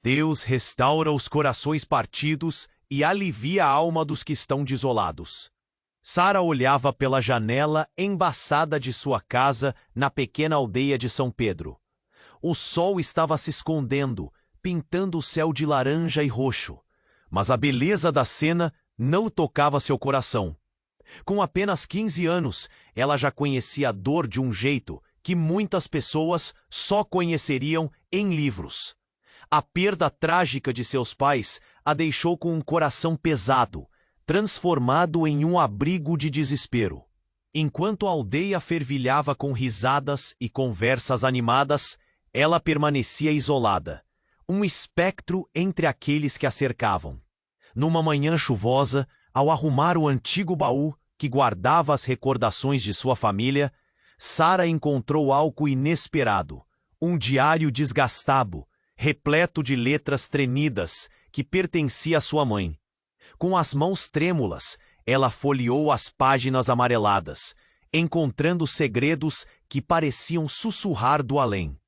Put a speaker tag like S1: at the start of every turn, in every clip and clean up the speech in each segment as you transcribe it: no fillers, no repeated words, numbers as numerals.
S1: Deus restaura os corações partidos e alivia a alma dos que estão desolados. Sara olhava pela janela embaçada de sua casa na pequena aldeia de São Pedro. O sol estava se escondendo, pintando o céu de laranja e roxo, mas a beleza da cena não tocava seu coração. Com apenas 15 anos, ela já conhecia a dor de um jeito que muitas pessoas só conheceriam em livros. A perda trágica de seus pais a deixou com um coração pesado, transformado em um abrigo de desespero. Enquanto a aldeia fervilhava com risadas e conversas animadas, ela permanecia isolada, um espectro entre aqueles que a cercavam. Numa manhã chuvosa, ao arrumar o antigo baú que guardava as recordações de sua família, Sara encontrou algo inesperado, um diário desgastado, repleto de letras tremidas que pertencia à sua mãe. Com as mãos trêmulas, ela folheou as páginas amareladas, encontrando segredos que pareciam sussurrar do além.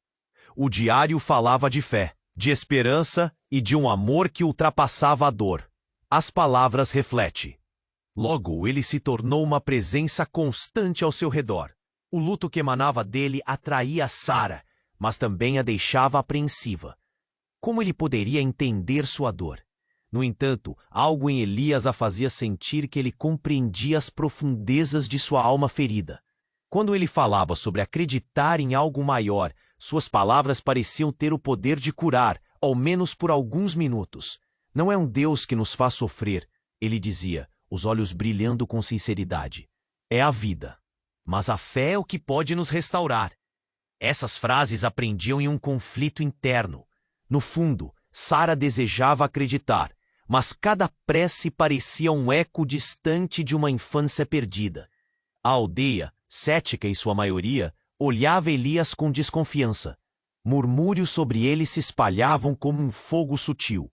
S1: O diário falava de fé, de esperança e de um amor que ultrapassava a dor. As palavras refletem. Logo, ele se tornou uma presença constante ao seu redor. O luto que emanava dele atraía Sara, mas também a deixava apreensiva. Como ele poderia entender sua dor? No entanto, algo em Elias a fazia sentir que ele compreendia as profundezas de sua alma ferida. Quando ele falava sobre acreditar em algo maior, suas palavras pareciam ter o poder de curar, ao menos por alguns minutos. Não é um Deus que nos faz sofrer, ele dizia, os olhos brilhando com sinceridade. É a vida. Mas a fé é o que pode nos restaurar. Essas frases aprendiam em um conflito interno. No fundo, Sara desejava acreditar, mas cada prece parecia um eco distante de uma infância perdida. A aldeia, cética em sua maioria, olhava Elias com desconfiança. Murmúrios sobre ele se espalhavam como um fogo sutil.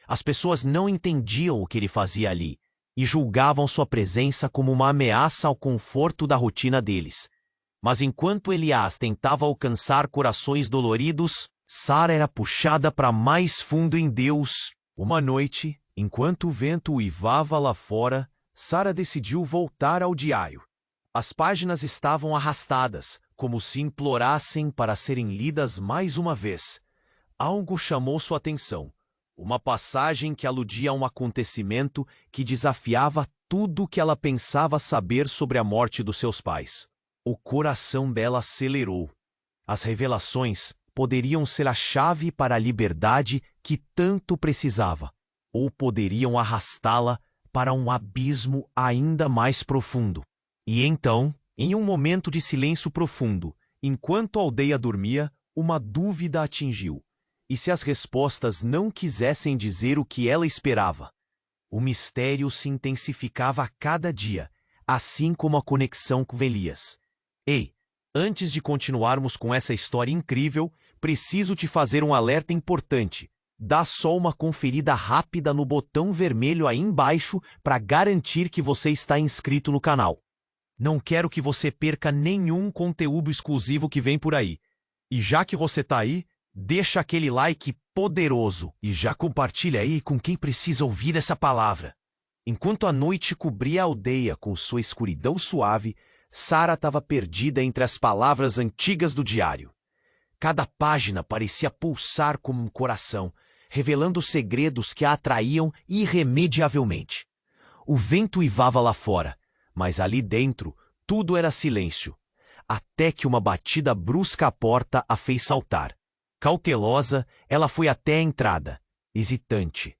S1: As pessoas não entendiam o que ele fazia ali e julgavam sua presença como uma ameaça ao conforto da rotina deles. Mas enquanto Elias tentava alcançar corações doloridos, Sara era puxada para mais fundo em Deus. Uma noite, enquanto o vento uivava lá fora, Sara decidiu voltar ao diário. As páginas estavam arrastadas, como se implorassem para serem lidas mais uma vez. Algo chamou sua atenção. Uma passagem que aludia a um acontecimento que desafiava tudo o que ela pensava saber sobre a morte dos seus pais. O coração dela acelerou. As revelações poderiam ser a chave para a liberdade que tanto precisava, ou poderiam arrastá-la para um abismo ainda mais profundo. E então, em um momento de silêncio profundo, enquanto a aldeia dormia, uma dúvida a atingiu. E se as respostas não quisessem dizer o que ela esperava? O mistério se intensificava a cada dia, assim como a conexão com Elias. Ei, antes de continuarmos com essa história incrível, preciso te fazer um alerta importante. Dá só uma conferida rápida no botão vermelho aí embaixo para garantir que você está inscrito no canal. Não quero que você perca nenhum conteúdo exclusivo que vem por aí. E já que você está aí, deixa aquele like poderoso e já compartilha aí com quem precisa ouvir essa palavra. Enquanto a noite cobria a aldeia com sua escuridão suave, Sara estava perdida entre as palavras antigas do diário. Cada página parecia pulsar como um coração, revelando segredos que a atraíam irremediavelmente. O vento uivava lá fora, mas ali dentro tudo era silêncio, até que uma batida brusca à porta a fez saltar. Cautelosa, ela foi até a entrada, hesitante.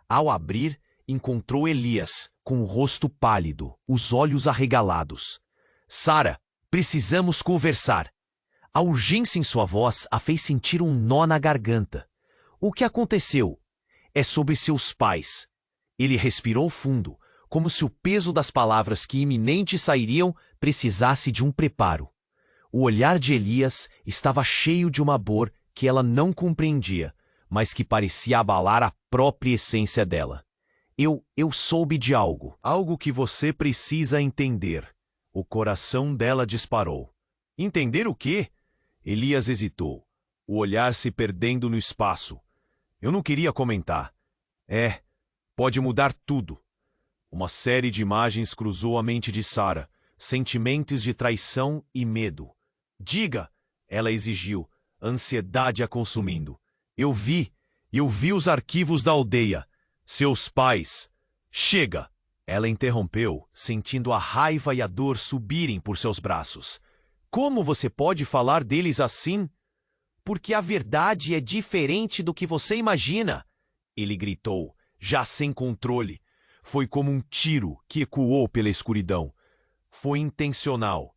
S1: Ao abrir, encontrou Elias, com o rosto pálido, os olhos arregalados. Sara, precisamos conversar. A urgência em sua voz a fez sentir um nó na garganta. O que aconteceu? É sobre seus pais. Ele respirou fundo, como se o peso das palavras que iminentes sairiam precisasse de um preparo. O olhar de Elias estava cheio de uma dor que ela não compreendia, mas que parecia abalar a própria essência dela. Eu soube de algo que você precisa entender. O coração dela disparou. Entender o quê? Elias hesitou, o olhar se perdendo no espaço. Eu não queria comentar. Pode mudar tudo. Uma série de imagens cruzou a mente de Sara, sentimentos de traição e medo. Diga, ela exigiu, ansiedade a consumindo. Eu vi os arquivos da aldeia. Seus pais. Chega! Ela interrompeu, sentindo a raiva e a dor subirem por seus braços. Como você pode falar deles assim? Porque a verdade é diferente do que você imagina. Ele gritou, já sem controle. Foi como um tiro que ecoou pela escuridão. Foi intencional.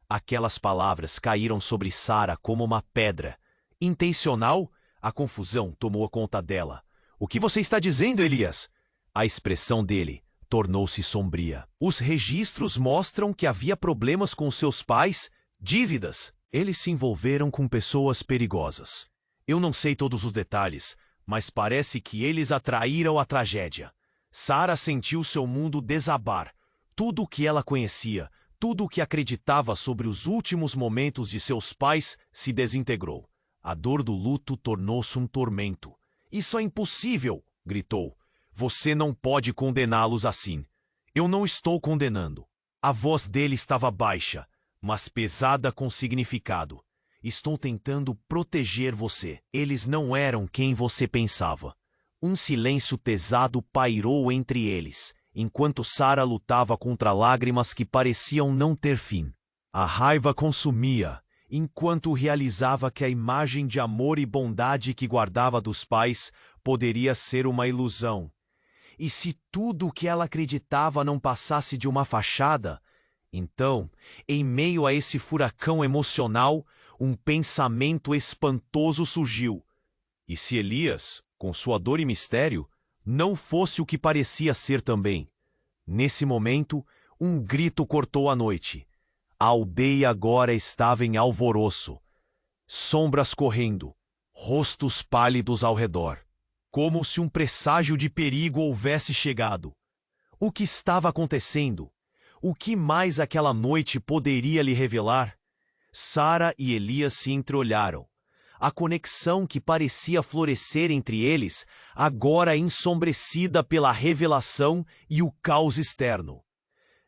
S1: Aquelas palavras caíram sobre Sara como uma pedra. Intencional? A confusão tomou conta dela. O que você está dizendo, Elias? A expressão dele tornou-se sombria. Os registros mostram que havia problemas com seus pais, dívidas. Eles se envolveram com pessoas perigosas. Eu não sei todos os detalhes, mas parece que eles atraíram a tragédia. Sara sentiu seu mundo desabar. Tudo o que ela conhecia, tudo o que acreditava sobre os últimos momentos de seus pais se desintegrou. A dor do luto tornou-se um tormento. Isso é impossível, gritou. Você não pode condená-los assim. Eu não estou condenando. A voz dele estava baixa, mas pesada com significado. Estou tentando proteger você. Eles não eram quem você pensava. Um silêncio pesado pairou entre eles, enquanto Sara lutava contra lágrimas que pareciam não ter fim. A raiva consumia, enquanto realizava que a imagem de amor e bondade que guardava dos pais poderia ser uma ilusão. E se tudo o que ela acreditava não passasse de uma fachada, então, em meio a esse furacão emocional, um pensamento espantoso surgiu. E se Elias, com sua dor e mistério, não fosse o que parecia ser também? Nesse momento, um grito cortou a noite. A aldeia agora estava em alvoroço. Sombras correndo, rostos pálidos ao redor. Como se um presságio de perigo houvesse chegado. O que estava acontecendo? O que mais aquela noite poderia lhe revelar? Sara e Elias se entreolharam. A conexão que parecia florescer entre eles, agora ensombrecida pela revelação e o caos externo.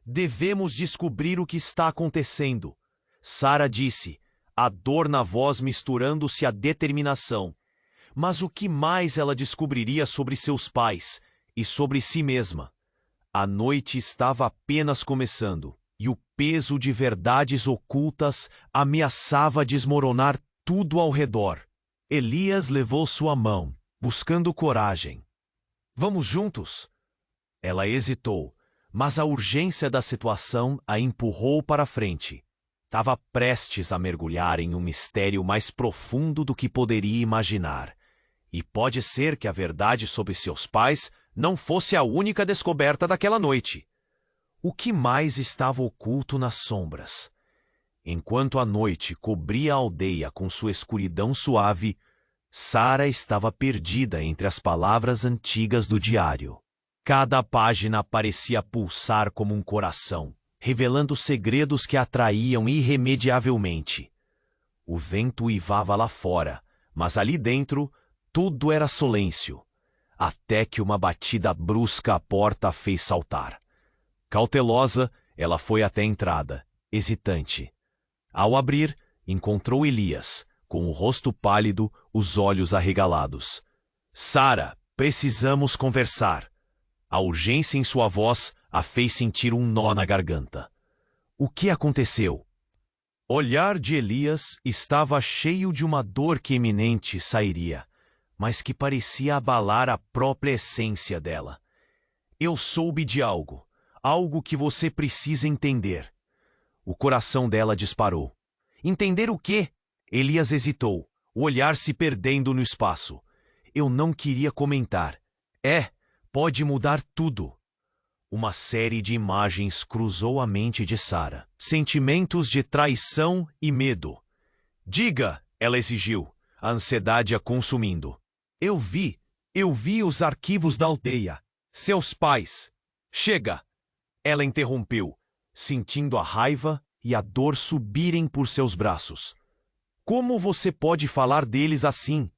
S1: Devemos descobrir o que está acontecendo, Sara disse, a dor na voz misturando-se à determinação. Mas o que mais ela descobriria sobre seus pais e sobre si mesma? A noite estava apenas começando, e o peso de verdades ocultas ameaçava desmoronar tudo ao redor. Elias levou sua mão, buscando coragem. Vamos juntos? Ela hesitou, mas a urgência da situação a empurrou para frente. Estava prestes a mergulhar em um mistério mais profundo do que poderia imaginar. E pode ser que a verdade sobre seus pais não fosse a única descoberta daquela noite. O que mais estava oculto nas sombras? Enquanto a noite cobria a aldeia com sua escuridão suave, Sara estava perdida entre as palavras antigas do diário. Cada página parecia pulsar como um coração, revelando segredos que a atraíam irremediavelmente. O vento uivava lá fora, mas ali dentro tudo era silêncio, até que uma batida brusca à porta a fez saltar. Cautelosa, ela foi até a entrada, hesitante. Ao abrir, encontrou Elias, com o rosto pálido, os olhos arregalados. Sara, precisamos conversar. A urgência em sua voz a fez sentir um nó na garganta. O que aconteceu? O olhar de Elias estava cheio de uma dor que iminente sairia, mas que parecia abalar a própria essência dela. Eu soube de algo, algo que você precisa entender. O coração dela disparou. Entender o quê? Elias hesitou, o olhar se perdendo no espaço. Eu não queria comentar. Pode mudar tudo. Uma série de imagens cruzou a mente de Sara. Sentimentos de traição e medo. Diga, ela exigiu, a ansiedade a consumindo. Eu vi os arquivos da aldeia. Seus pais. Chega! Ela interrompeu, sentindo a raiva e a dor subirem por seus braços. Como você pode falar deles assim?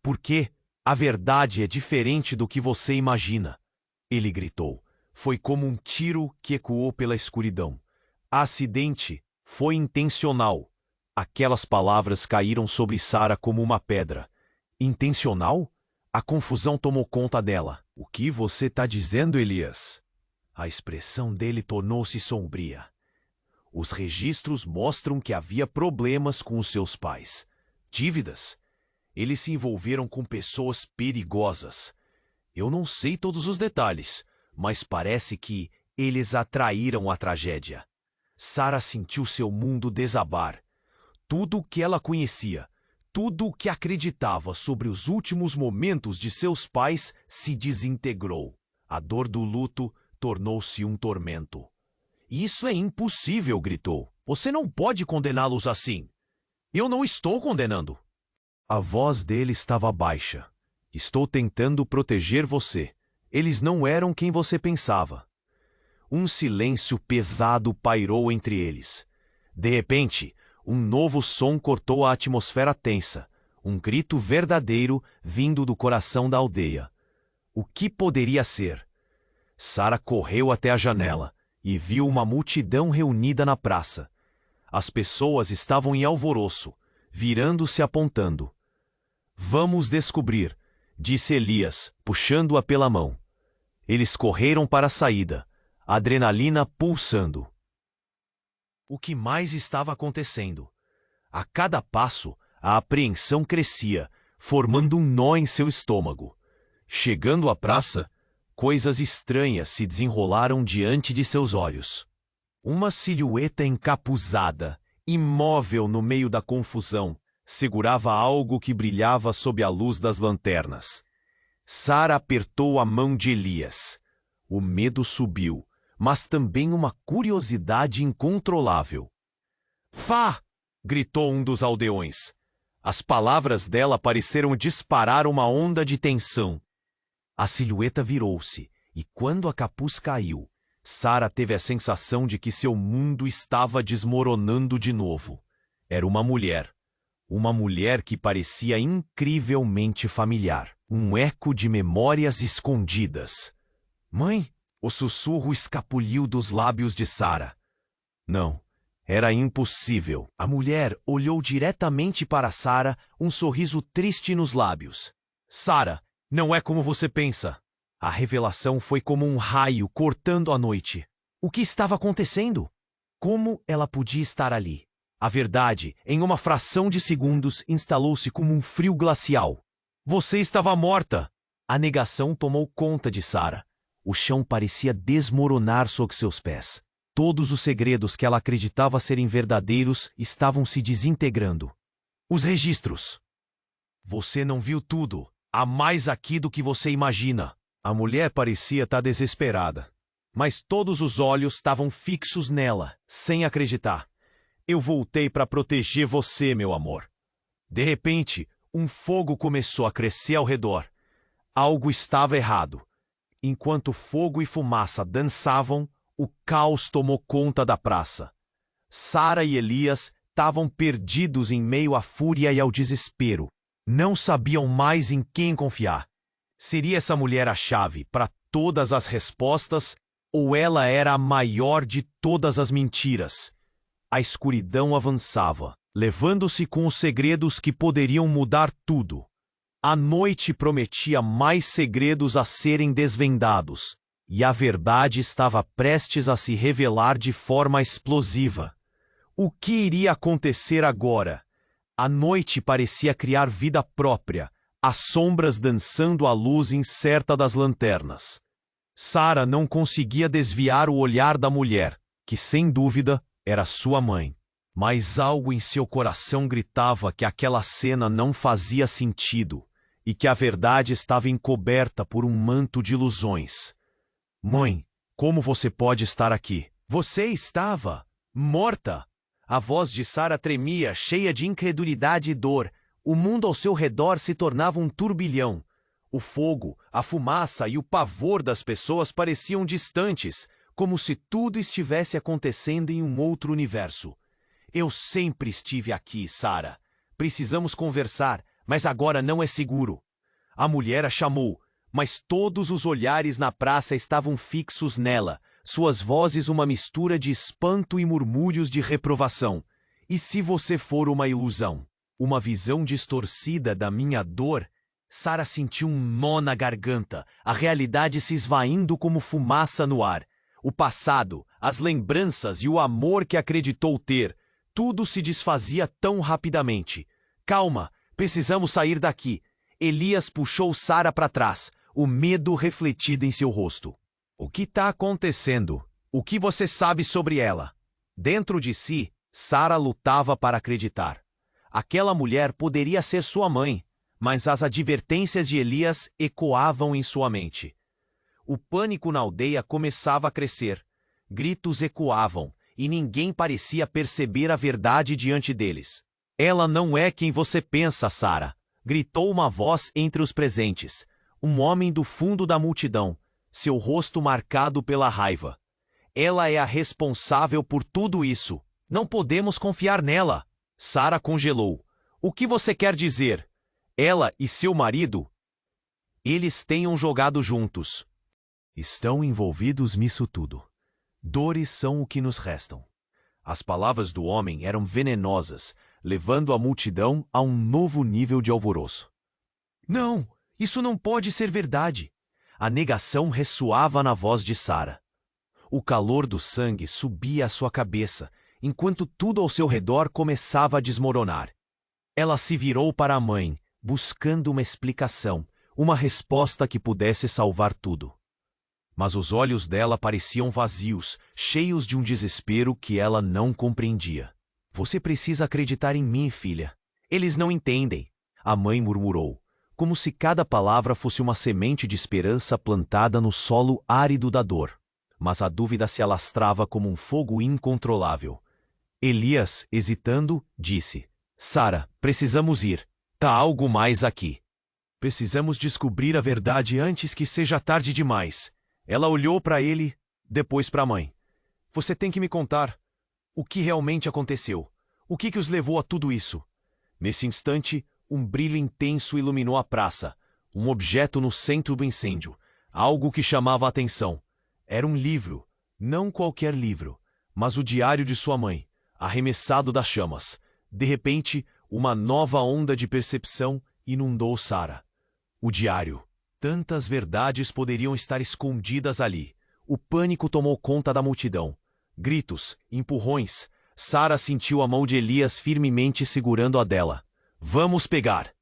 S1: Por quê? A verdade é diferente do que você imagina. Ele gritou. Foi como um tiro que ecoou pela escuridão. Acidente foi intencional. Aquelas palavras caíram sobre Sara como uma pedra. Intencional? A confusão tomou conta dela. O que você está dizendo, Elias? A expressão dele tornou-se sombria. Os registros mostram que havia problemas com os seus pais. Dívidas. Eles se envolveram com pessoas perigosas. Eu não sei todos os detalhes, mas parece que eles atraíram a tragédia. Sara sentiu seu mundo desabar. Tudo o que ela conhecia, tudo o que acreditava sobre os últimos momentos de seus pais se desintegrou. A dor do luto tornou-se um tormento. Isso é impossível, gritou. Você não pode condená-los assim. Eu não estou condenando. A voz dele estava baixa. Estou tentando proteger você. Eles não eram quem você pensava. Um silêncio pesado pairou entre eles. De repente, um novo som cortou a atmosfera tensa. Um grito verdadeiro vindo do coração da aldeia. O que poderia ser? Sara correu até a janela e viu uma multidão reunida na praça. As pessoas estavam em alvoroço, virando-se apontando. Vamos descobrir, disse Elias, puxando-a pela mão. Eles correram para a saída, a adrenalina pulsando. O que mais estava acontecendo? A cada passo, a apreensão crescia, formando um nó em seu estômago. Chegando à praça, coisas estranhas se desenrolaram diante de seus olhos. Uma silhueta encapuzada, imóvel no meio da confusão, segurava algo que brilhava sob a luz das lanternas. Sara apertou a mão de Elias. O medo subiu, mas também uma curiosidade incontrolável. Fá! Gritou um dos aldeões. As palavras dela pareceram disparar uma onda de tensão. A silhueta virou-se, e quando a capuz caiu, Sara teve a sensação de que seu mundo estava desmoronando de novo. Era uma mulher. Uma mulher que parecia incrivelmente familiar. Um eco de memórias escondidas. Mãe? O sussurro escapuliu dos lábios de Sara. Não, era impossível. A mulher olhou diretamente para Sara, um sorriso triste nos lábios. Sara, não é como você pensa. A revelação foi como um raio cortando a noite. O que estava acontecendo? Como ela podia estar ali? A verdade, em uma fração de segundos, instalou-se como um frio glacial. Você estava morta! A negação tomou conta de Sara. O chão parecia desmoronar sob seus pés. Todos os segredos que ela acreditava serem verdadeiros estavam se desintegrando. Os registros. Você não viu tudo. Há mais aqui do que você imagina. A mulher parecia estar desesperada. Mas todos os olhos estavam fixos nela, sem acreditar. Eu voltei para proteger você, meu amor. De repente, um fogo começou a crescer ao redor. Algo estava errado. Enquanto fogo e fumaça dançavam, o caos tomou conta da praça. Sara e Elias estavam perdidos em meio à fúria e ao desespero. Não sabiam mais em quem confiar. Seria essa mulher a chave para todas as respostas, ou ela era a maior de todas as mentiras? A escuridão avançava, levando-se com os segredos que poderiam mudar tudo. A noite prometia mais segredos a serem desvendados, e a verdade estava prestes a se revelar de forma explosiva. O que iria acontecer agora? A noite parecia criar vida própria, as sombras dançando à luz incerta das lanternas. Sara não conseguia desviar o olhar da mulher, que sem dúvida era sua mãe. Mas algo em seu coração gritava que aquela cena não fazia sentido e que a verdade estava encoberta por um manto de ilusões. Mãe, como você pode estar aqui? Você estava morta. A voz de Sara tremia, cheia de incredulidade e dor. O mundo ao seu redor se tornava um turbilhão. O fogo, a fumaça e o pavor das pessoas pareciam distantes, como se tudo estivesse acontecendo em um outro universo. Eu sempre estive aqui, Sara. Precisamos conversar, mas agora não é seguro. A mulher a chamou, mas todos os olhares na praça estavam fixos nela, suas vozes uma mistura de espanto e murmúrios de reprovação. E se você for uma ilusão, uma visão distorcida da minha dor? Sara sentiu um nó na garganta, a realidade se esvaindo como fumaça no ar. O passado, as lembranças e o amor que acreditou ter, tudo se desfazia tão rapidamente. Calma, precisamos sair daqui. Elias puxou Sara para trás, o medo refletido em seu rosto. O que está acontecendo? O que você sabe sobre ela? Dentro de si, Sara lutava para acreditar. Aquela mulher poderia ser sua mãe, mas as advertências de Elias ecoavam em sua mente. O pânico na aldeia começava a crescer. Gritos ecoavam, e ninguém parecia perceber a verdade diante deles. Ela não é quem você pensa, Sara, gritou uma voz entre os presentes. Um homem do fundo da multidão, seu rosto marcado pela raiva. Ela é a responsável por tudo isso. Não podemos confiar nela. Sara congelou. O que você quer dizer? Ela e seu marido? Eles tenham jogado juntos. Estão envolvidos nisso tudo. Dores são o que nos restam. As palavras do homem eram venenosas, levando a multidão a um novo nível de alvoroço. Não, isso não pode ser verdade. A negação ressoava na voz de Sara. O calor do sangue subia à sua cabeça, enquanto tudo ao seu redor começava a desmoronar. Ela se virou para a mãe, buscando uma explicação, uma resposta que pudesse salvar tudo. Mas os olhos dela pareciam vazios, cheios de um desespero que ela não compreendia. Você precisa acreditar em mim, filha. Eles não entendem, a mãe murmurou, como se cada palavra fosse uma semente de esperança plantada no solo árido da dor. Mas a dúvida se alastrava como um fogo incontrolável. Elias, hesitando, disse: Sara, precisamos ir. Tá algo mais aqui. Precisamos descobrir a verdade antes que seja tarde demais. Ela olhou para ele, depois para a mãe. Você tem que me contar. O que realmente aconteceu? O que os levou a tudo isso? Nesse instante, um brilho intenso iluminou a praça. Um objeto no centro do incêndio. Algo que chamava a atenção. Era um livro. Não qualquer livro, mas o diário de sua mãe, arremessado das chamas. De repente, uma nova onda de percepção inundou Sara. O diário. Tantas verdades poderiam estar escondidas ali. O pânico tomou conta da multidão. Gritos, empurrões. Sara sentiu a mão de Elias firmemente segurando a dela. Vamos pegar!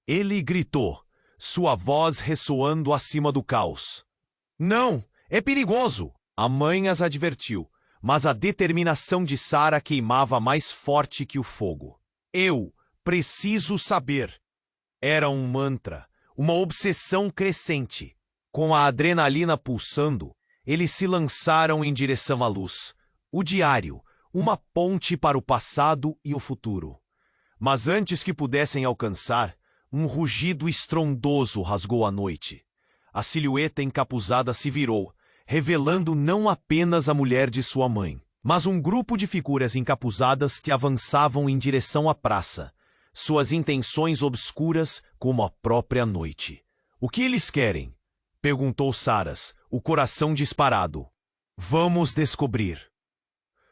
S1: Ele gritou, sua voz ressoando acima do caos. Não! É perigoso! A mãe as advertiu, mas a determinação de Sara queimava mais forte que o fogo. Eu preciso saber. Era um mantra. Uma obsessão crescente. Com a adrenalina pulsando, eles se lançaram em direção à luz. O diário, uma ponte para o passado e o futuro. Mas antes que pudessem alcançar, um rugido estrondoso rasgou a noite. A silhueta encapuzada se virou, revelando não apenas a mulher de sua mãe, mas um grupo de figuras encapuzadas que avançavam em direção à praça. Suas intenções obscuras como a própria noite. O que eles querem? Perguntou Saras, o coração disparado. Vamos descobrir.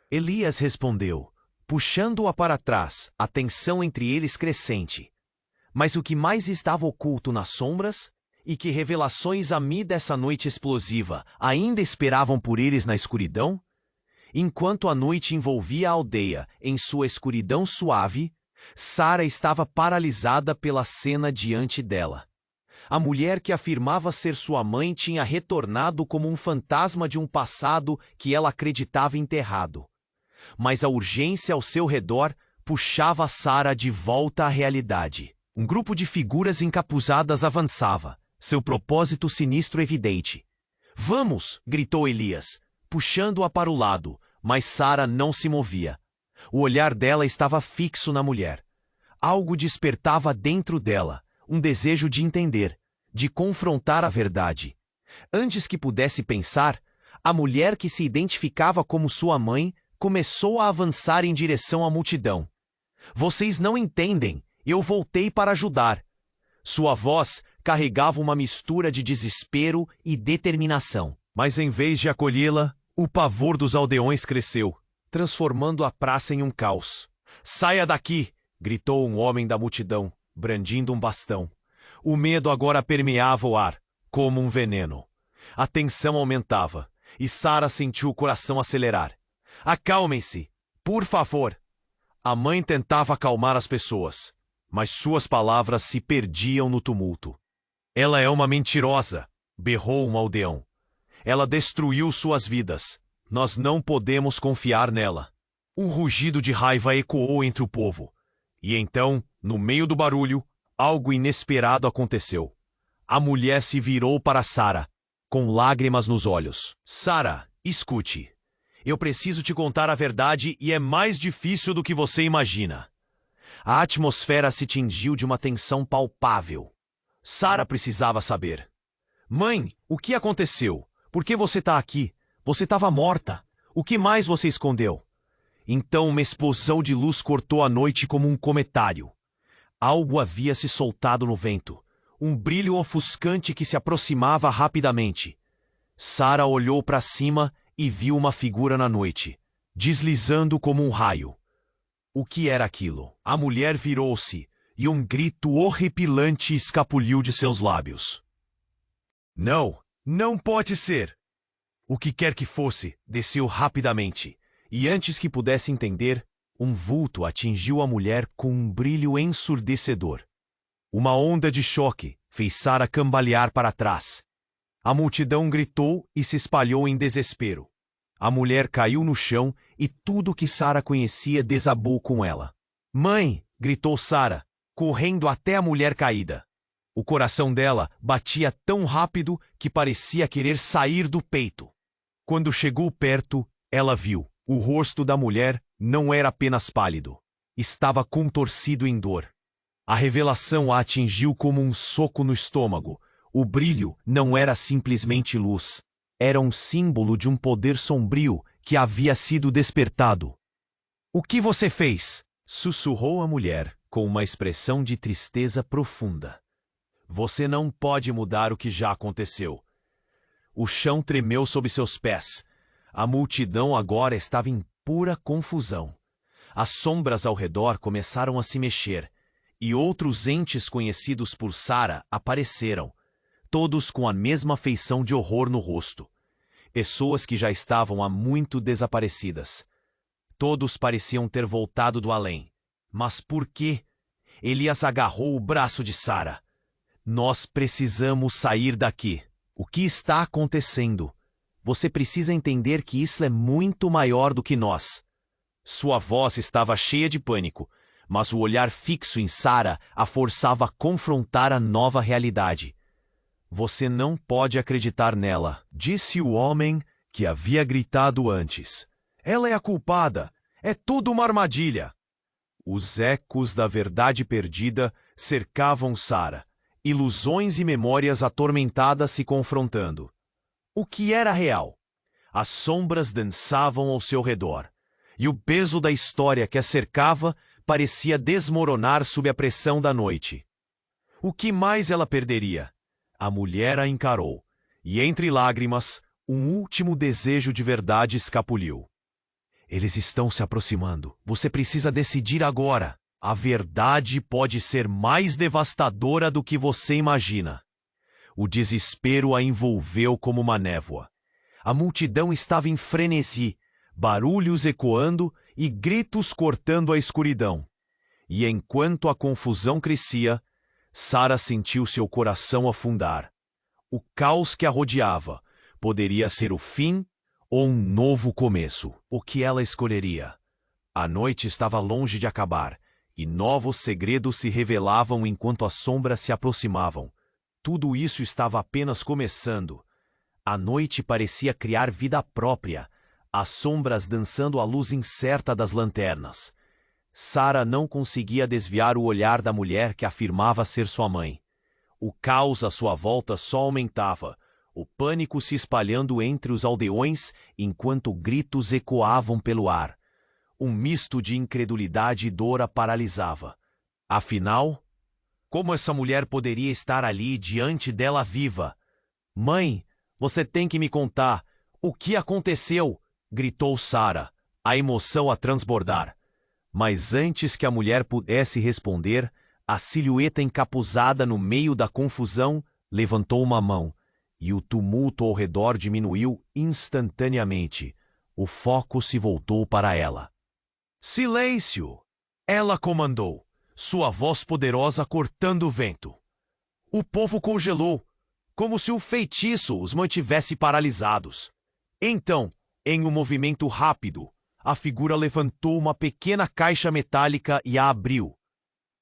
S1: Elias respondeu, puxando-a para trás, a tensão entre eles crescente. Mas o que mais estava oculto nas sombras? E que revelações a mim dessa noite explosiva ainda esperavam por eles na escuridão? Enquanto a noite envolvia a aldeia em sua escuridão suave, Sara estava paralisada pela cena diante dela. A mulher que afirmava ser sua mãe tinha retornado como um fantasma de um passado que ela acreditava enterrado. Mas a urgência ao seu redor puxava Sara de volta à realidade. Um grupo de figuras encapuzadas avançava, seu propósito sinistro evidente. Vamos! Gritou Elias, puxando-a para o lado, mas Sara não se movia. O olhar dela estava fixo na mulher. Algo despertava dentro dela, um desejo de entender, de confrontar a verdade. Antes que pudesse pensar, a mulher que se identificava como sua mãe começou a avançar em direção à multidão. Vocês não entendem, eu voltei para ajudar. Sua voz carregava uma mistura de desespero e determinação. Mas em vez de acolhê-la, o pavor dos aldeões cresceu, transformando a praça em um caos. "Saia daqui!" gritou um homem da multidão, brandindo um bastão. O medo agora permeava o ar, como um veneno. A tensão aumentava, e Sara sentiu o coração acelerar. "Acalmem-se, por favor!" A mãe tentava acalmar as pessoas, mas suas palavras se perdiam no tumulto. "Ela é uma mentirosa!" berrou um aldeão. "Ela destruiu suas vidas. Nós não podemos confiar nela." Um rugido de raiva ecoou entre o povo. E então, no meio do barulho, algo inesperado aconteceu. A mulher se virou para Sara, com lágrimas nos olhos. "Sara, escute. Eu preciso te contar a verdade e é mais difícil do que você imagina." A atmosfera se tingiu de uma tensão palpável. Sara precisava saber. "Mãe, o que aconteceu? Por que você está aqui? Você estava morta. O que mais você escondeu?" Então uma explosão de luz cortou a noite como um cometário. Algo havia se soltado no vento, um brilho ofuscante que se aproximava rapidamente. Sara olhou para cima e viu uma figura na noite, deslizando como um raio. O que era aquilo? A mulher virou-se e um grito horripilante escapuliu de seus lábios. "Não, não pode ser!" O que quer que fosse, desceu rapidamente, e antes que pudesse entender, um vulto atingiu a mulher com um brilho ensurdecedor. Uma onda de choque fez Sara cambalear para trás. A multidão gritou e se espalhou em desespero. A mulher caiu no chão e tudo que Sara conhecia desabou com ela. "Mãe!" gritou Sara, correndo até a mulher caída. O coração dela batia tão rápido que parecia querer sair do peito. Quando chegou perto, ela viu. O rosto da mulher não era apenas pálido. Estava contorcido em dor. A revelação a atingiu como um soco no estômago. O brilho não era simplesmente luz. Era um símbolo de um poder sombrio que havia sido despertado. "O que você fez?" sussurrou a mulher, com uma expressão de tristeza profunda. "Você não pode mudar o que já aconteceu." O chão tremeu sob seus pés. A multidão agora estava em pura confusão. As sombras ao redor começaram a se mexer, e outros entes conhecidos por Sara apareceram, todos com a mesma feição de horror no rosto. Pessoas que já estavam há muito desaparecidas. Todos pareciam ter voltado do além. Mas por quê? Elias agarrou o braço de Sara. "Nós precisamos sair daqui." "O que está acontecendo? Você precisa entender que isso é muito maior do que nós." Sua voz estava cheia de pânico, mas o olhar fixo em Sara a forçava a confrontar a nova realidade. "Você não pode acreditar nela", disse o homem que havia gritado antes. "Ela é a culpada. É tudo uma armadilha." Os ecos da verdade perdida cercavam Sara, ilusões e memórias atormentadas se confrontando. O que era real? As sombras dançavam ao seu redor, e o peso da história que a cercava parecia desmoronar sob a pressão da noite. O que mais ela perderia? A mulher a encarou, e entre lágrimas, um último desejo de verdade escapuliu. "Eles estão se aproximando. Você precisa decidir agora. A verdade pode ser mais devastadora do que você imagina." O desespero a envolveu como uma névoa. A multidão estava em frenesi, barulhos ecoando e gritos cortando a escuridão. E enquanto a confusão crescia, Sara sentiu seu coração afundar. O caos que a rodeava poderia ser o fim ou um novo começo. O que ela escolheria? A noite estava longe de acabar, e novos segredos se revelavam enquanto as sombras se aproximavam. Tudo isso estava apenas começando. A noite parecia criar vida própria, as sombras dançando à luz incerta das lanternas. Sara não conseguia desviar o olhar da mulher que afirmava ser sua mãe. O caos à sua volta só aumentava, o pânico se espalhando entre os aldeões enquanto gritos ecoavam pelo ar. Um misto de incredulidade e dor a paralisava. Afinal, Como essa mulher poderia estar ali diante dela viva? Mãe, você tem que me contar. O que aconteceu? Gritou Sara, a emoção a transbordar. Mas antes que a mulher pudesse responder, a silhueta encapuzada no meio da confusão levantou uma mão, e o tumulto ao redor diminuiu instantaneamente. O foco se voltou para ela. Silêncio! Ela comandou, sua voz poderosa cortando o vento. O povo congelou, como se o feitiço os mantivesse paralisados. Então, em um movimento rápido, a figura levantou uma pequena caixa metálica e a abriu.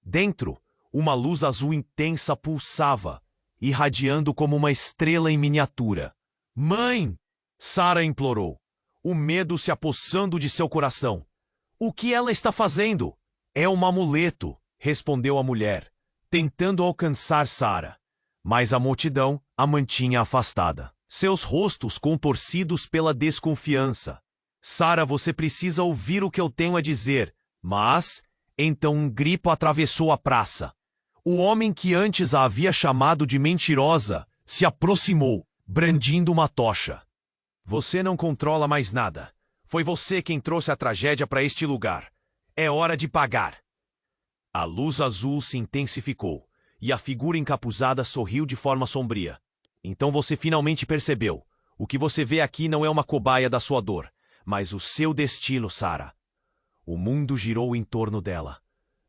S1: Dentro, uma luz azul intensa pulsava, irradiando como uma estrela em miniatura. Mãe! Sara implorou, o medo se apossando de seu coração. O que ela está fazendo? É um amuleto, respondeu a mulher, tentando alcançar Sara. Mas a multidão a mantinha afastada, seus rostos contorcidos pela desconfiança. Sara, você precisa ouvir o que eu tenho a dizer. Mas, então um grito atravessou a praça. O homem que antes a havia chamado de mentirosa se aproximou, brandindo uma tocha. Você não controla mais nada. Foi você quem trouxe a tragédia para este lugar. É hora de pagar. A luz azul se intensificou, e a figura encapuzada sorriu de forma sombria. Então você finalmente percebeu. O que você vê aqui não é uma cobaia da sua dor, mas o seu destino, Sara. O mundo girou em torno dela.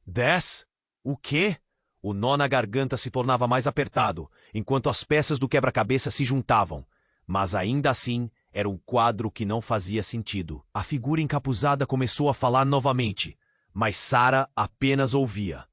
S1: 10? O quê? O nó na garganta se tornava mais apertado, enquanto as peças do quebra-cabeça se juntavam. Mas ainda assim, era um quadro que não fazia sentido. A figura encapuzada começou a falar novamente, mas Sara apenas ouvia.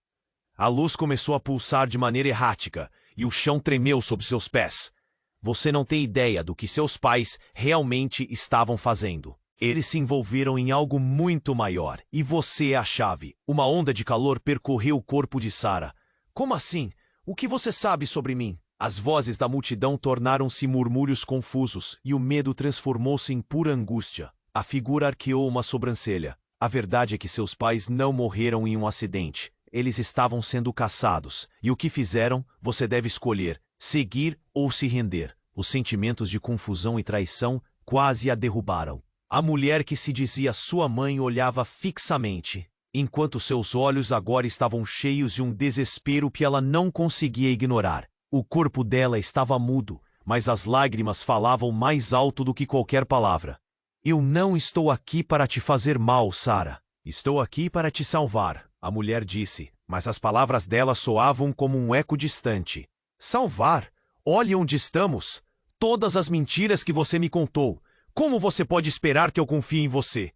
S1: A luz começou a pulsar de maneira errática, e o chão tremeu sob seus pés. Você não tem ideia do que seus pais realmente estavam fazendo. Eles se envolveram em algo muito maior, e você é a chave. Uma onda de calor percorreu o corpo de Sara. Como assim? O que você sabe sobre mim? As vozes da multidão tornaram-se murmúrios confusos, e o medo transformou-se em pura angústia. A figura arqueou uma sobrancelha. A verdade é que seus pais não morreram em um acidente. Eles estavam sendo caçados, e o que fizeram, você deve escolher, seguir ou se render. Os sentimentos de confusão e traição quase a derrubaram. A mulher que se dizia sua mãe olhava fixamente, enquanto seus olhos agora estavam cheios de um desespero que ela não conseguia ignorar. O corpo dela estava mudo, mas as lágrimas falavam mais alto do que qualquer palavra. Eu não estou aqui para te fazer mal, Sara. Estou aqui para te salvar, a mulher disse, mas as palavras dela soavam como um eco distante. Salvar? Olhe onde estamos. Todas as mentiras que você me contou. Como você pode esperar que eu confie em você?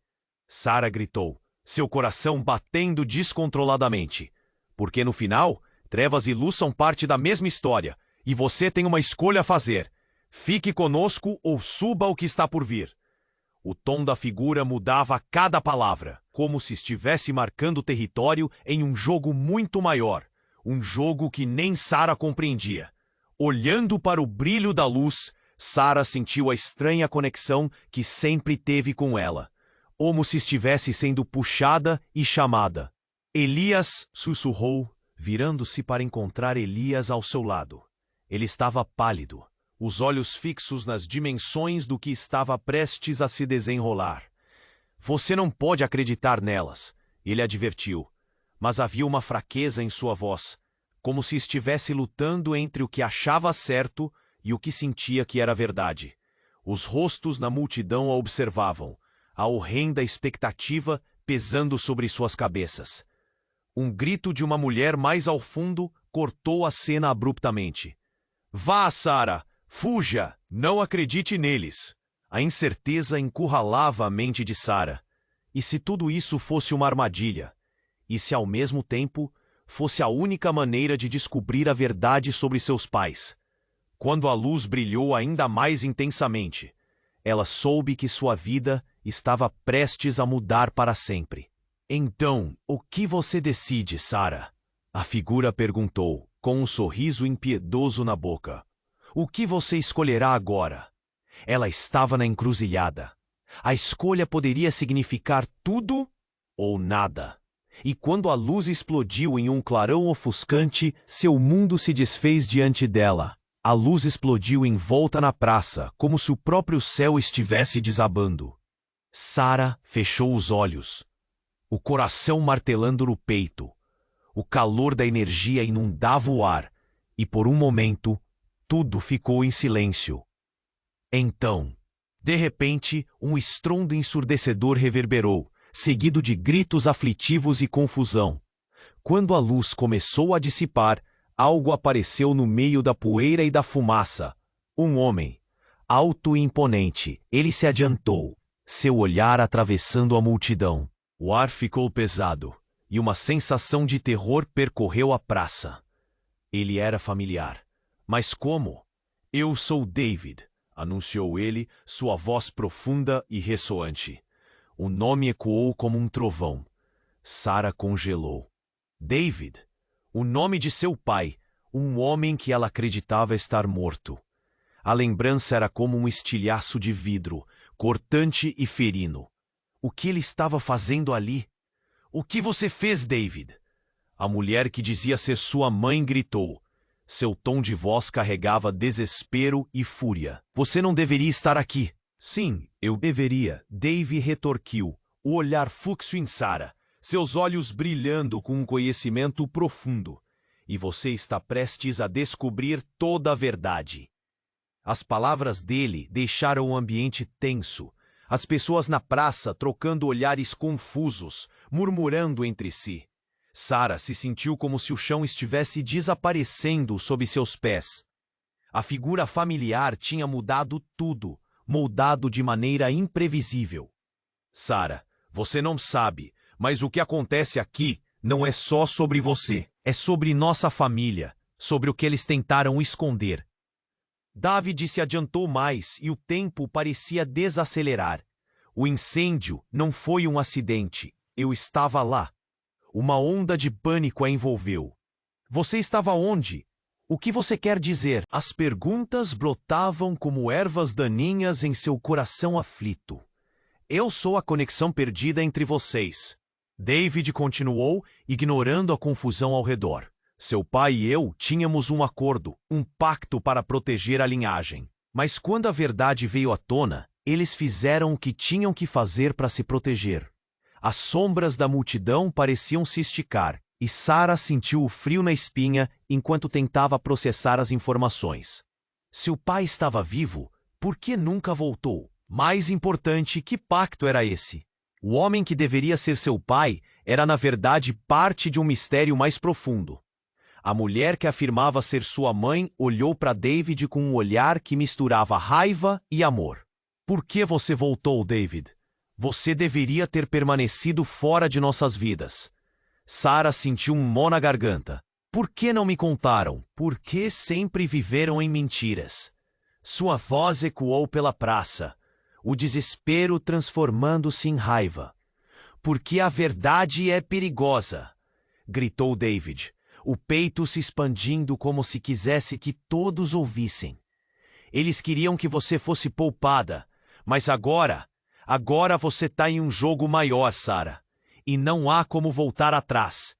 S1: Sara gritou, seu coração batendo descontroladamente. Porque no final, trevas e luz são parte da mesma história, e você tem uma escolha a fazer. Fique conosco ou suba o que está por vir. O tom da figura mudava a cada palavra, como se estivesse marcando território em um jogo muito maior, um jogo que nem Sara compreendia. Olhando para o brilho da luz, Sara sentiu a estranha conexão que sempre teve com ela, como se estivesse sendo puxada e chamada. Elias sussurrou, virando-se para encontrar Elias ao seu lado. Ele estava pálido, os olhos fixos nas dimensões do que estava prestes a se desenrolar. Você não pode acreditar nelas, ele advertiu, mas havia uma fraqueza em sua voz, como se estivesse lutando entre o que achava certo e o que sentia que era verdade. Os rostos na multidão a observavam, a horrenda expectativa pesando sobre suas cabeças. Um grito de uma mulher mais ao fundo cortou a cena abruptamente. Vá, Sara! Fuja! Não acredite neles! A incerteza encurralava a mente de Sara. E se tudo isso fosse uma armadilha? E se ao mesmo tempo fosse a única maneira de descobrir a verdade sobre seus pais? Quando a luz brilhou ainda mais intensamente, ela soube que sua vida estava prestes a mudar para sempre. Então, o que você decide, Sara? A figura perguntou, com um sorriso impiedoso na boca. O que você escolherá agora? Ela estava na encruzilhada. A escolha poderia significar tudo ou nada. E quando a luz explodiu em um clarão ofuscante, seu mundo se desfez diante dela. A luz explodiu em volta na praça, como se o próprio céu estivesse desabando. Sara fechou os olhos, o coração martelando no peito. O calor da energia inundava o ar, e por um momento, tudo ficou em silêncio. Então, de repente, um estrondo ensurdecedor reverberou, seguido de gritos aflitivos e confusão. Quando a luz começou a dissipar, algo apareceu no meio da poeira e da fumaça. Um homem, alto e imponente. Ele se adiantou, seu olhar atravessando a multidão. O ar ficou pesado, e uma sensação de terror percorreu a praça. Ele era familiar. Mas como? Eu sou David, anunciou ele, sua voz profunda e ressoante. O nome ecoou como um trovão. Sara congelou. David, o nome de seu pai, um homem que ela acreditava estar morto. A lembrança era como um estilhaço de vidro, cortante e ferino. O que ele estava fazendo ali? O que você fez, David? A mulher que dizia ser sua mãe gritou. Seu tom de voz carregava desespero e fúria. Você não deveria estar aqui. Sim, eu deveria, Dave retorquiu, o olhar fixo em Sara, seus olhos brilhando com um conhecimento profundo. E você está prestes a descobrir toda a verdade. As palavras dele deixaram o ambiente tenso. As pessoas na praça trocando olhares confusos, murmurando entre si. Sara se sentiu como se o chão estivesse desaparecendo sob seus pés. A figura familiar tinha mudado tudo, moldado de maneira imprevisível. Sara, você não sabe, mas o que acontece aqui não é só sobre você. É sobre nossa família, sobre o que eles tentaram esconder. David se adiantou mais e o tempo parecia desacelerar. O incêndio não foi um acidente. Eu estava lá. Uma onda de pânico a envolveu. Você estava onde? O que você quer dizer? As perguntas brotavam como ervas daninhas em seu coração aflito. Eu sou a conexão perdida entre vocês. David continuou, ignorando a confusão ao redor. Seu pai e eu tínhamos um acordo, um pacto para proteger a linhagem. Mas quando a verdade veio à tona, eles fizeram o que tinham que fazer para se proteger. As sombras da multidão pareciam se esticar, e Sara sentiu o frio na espinha enquanto tentava processar as informações. Seu pai estava vivo, por que nunca voltou? Mais importante, que pacto era esse? O homem que deveria ser seu pai era na verdade parte de um mistério mais profundo. A mulher que afirmava ser sua mãe olhou para David com um olhar que misturava raiva e amor. Por que você voltou, David? Você deveria ter permanecido fora de nossas vidas. Sara sentiu um nó na garganta. Por que não me contaram? Por que sempre viveram em mentiras? Sua voz ecoou pela praça, o desespero transformando-se em raiva. Porque a verdade é perigosa, gritou David, o peito se expandindo como se quisesse que todos ouvissem. Eles queriam que você fosse poupada, mas agora você está em um jogo maior, Sara, e não há como voltar atrás.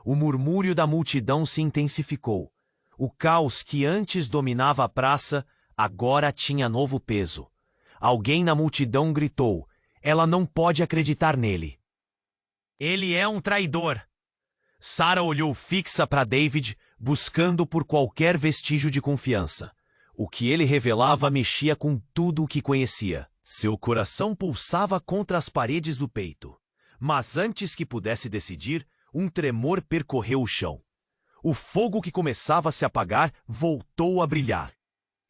S1: O murmúrio da multidão se intensificou. O caos que antes dominava a praça agora tinha novo peso. Alguém na multidão gritou, ela não pode acreditar nele. Ele é um traidor. Sara olhou fixa para David, buscando por qualquer vestígio de confiança. O que ele revelava mexia com tudo o que conhecia. Seu coração pulsava contra as paredes do peito. Mas antes que pudesse decidir, um tremor percorreu o chão. O fogo que começava a se apagar voltou a brilhar.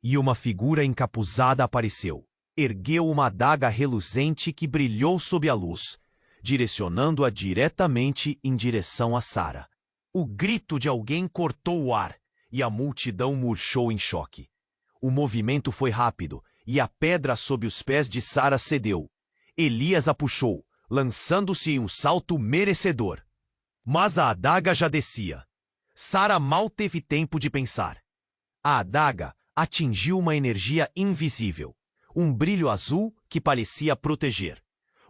S1: E uma figura encapuzada apareceu. Ergueu uma adaga reluzente que brilhou sob a luz, direcionando-a diretamente em direção a Sara. O grito de alguém cortou o ar, e a multidão murchou em choque. O movimento foi rápido, e a pedra sob os pés de Sara cedeu. Elias a puxou, lançando-se em um salto merecedor. Mas a adaga já descia. Sara mal teve tempo de pensar. A adaga atingiu uma energia invisível, um brilho azul que parecia proteger.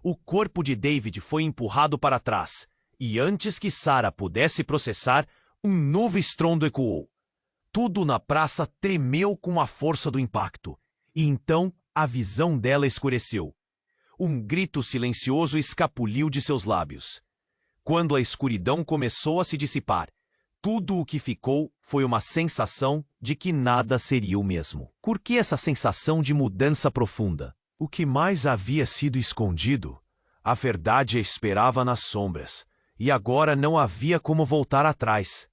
S1: O corpo de David foi empurrado para trás, E antes que Sara pudesse processar, um novo estrondo ecoou. Tudo na praça tremeu com a força do impacto. E então a visão dela escureceu. Um grito silencioso escapuliu de seus lábios. Quando a escuridão começou a se dissipar, tudo o que ficou foi uma sensação de que nada seria o mesmo. Por que essa sensação de mudança profunda? O que mais havia sido escondido, a verdade a esperava nas sombras, e agora não havia como voltar atrás.